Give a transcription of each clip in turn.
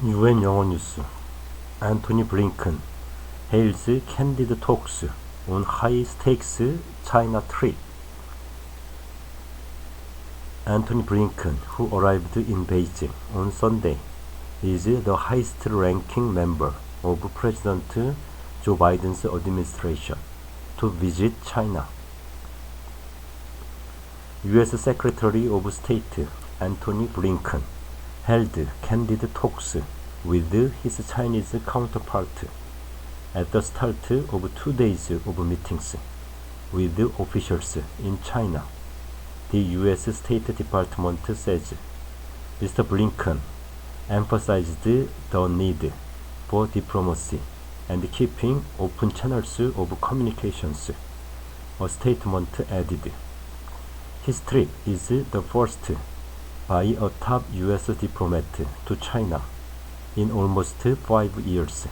UN 영어뉴스 Antony Blinken hails candid talks on high-stakes China trip. Antony Blinken, who arrived in Beijing on Sunday, is the highest-ranking member of President Joe Biden's administration to visit China. U.S. Secretary of State Antony Blinken held candid talks with his Chinese counterpart at the start of 2 days of meetings with officials in China. The U.S. State Department says Mr. Blinken emphasized the need for diplomacy and keeping open channels of communications. A statement added, his trip is the first by a top U.S. diplomat to China in almost 5 years.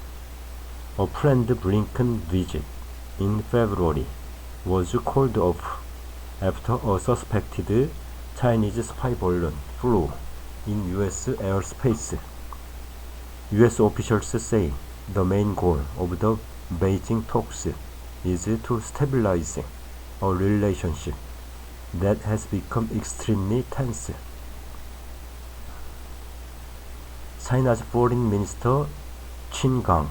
A planned Blinken visit in February was called off after a suspected Chinese spy balloon flew in U.S. airspace. U.S. officials say the main goal of the Beijing talks is to stabilize a relationship that has become extremely tense. China's Foreign Minister Qin Gang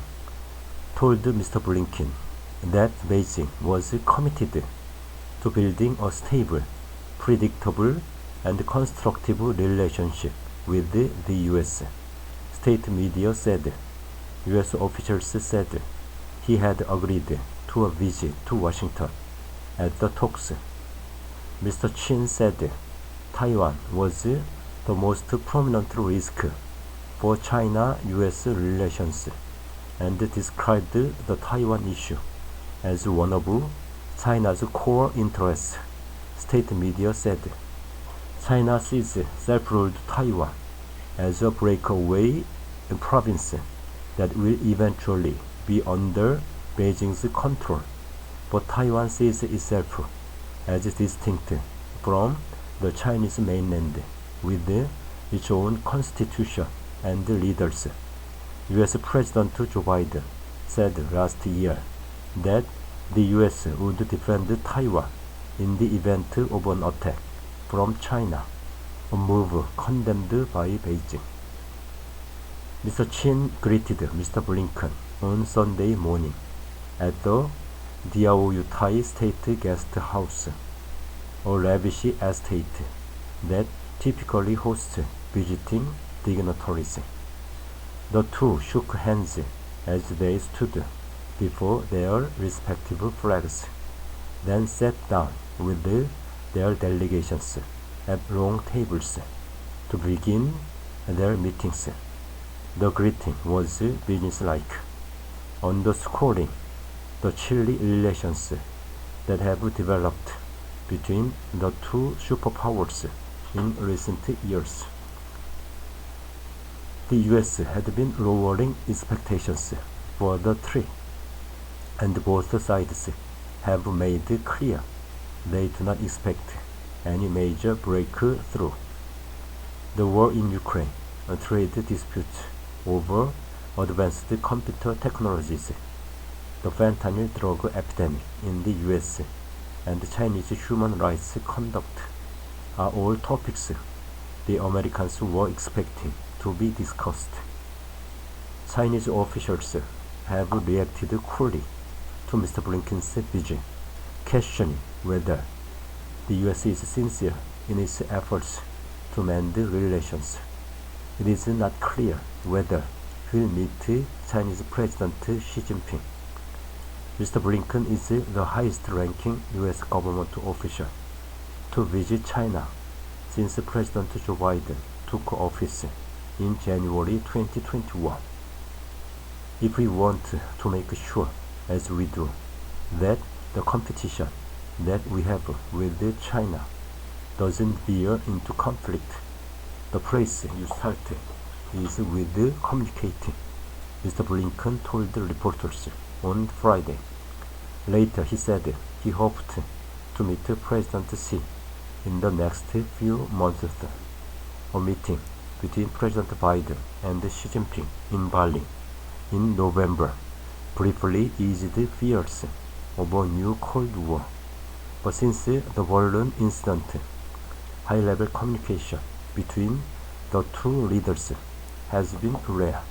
told Mr. Blinken that Beijing was committed to building a stable, predictable, and constructive relationship with the U.S. State media said U.S. officials said he had agreed to a visit to Washington at the talks. Mr. Qin said Taiwan was the most prominent risk for China-U.S. relations and described the Taiwan issue as one of China's core interests. State media said China sees self-ruled Taiwan as a breakaway province that will eventually be under Beijing's control, but Taiwan sees itself as distinct from the Chinese mainland with its own constitution and leaders. U.S. President Joe Biden said last year that the U.S. would defend Taiwan in the event of an attack from China, a move condemned by Beijing. Mr. Qin greeted Mr. Blinken on Sunday morning at the Diaoyutai State Guest House, a lavish estate that typically hosts visiting dignitaries. The two shook hands as they stood before their respective flags, then sat down with their delegations at long tables to begin their meetings. The greeting was businesslike, underscoring the chilly relations that have developed between the two superpowers in recent years. The U.S. had been lowering expectations for the trip, and both sides have made clear they do not expect any major breakthrough. The war in Ukraine, a trade dispute over advanced computer technologies, the fentanyl drug epidemic in the U.S., and Chinese human rights conduct are all topics the Americans were expecting to be discussed. Chinese officials have reacted coolly to Mr. Blinken's visit, questioning whether the U.S. is sincere in its efforts to mend relations. It is not clear whether he will meet Chinese President Xi Jinping. Mr. Blinken is the highest-ranking U.S. government official to visit China since President Joe Biden took office in January 2021. If we want to make sure, as we do, that the competition that we have with China doesn't veer into conflict, the place you start is with communicating, Mr. Blinken told reporters on Friday. Later he said he hoped to meet President Xi in the next few months, a meeting between President Biden and Xi Jinping in Bali in November briefly eased fears of a new Cold War. But since the balloon incident, high-level communication between the two leaders has been rare.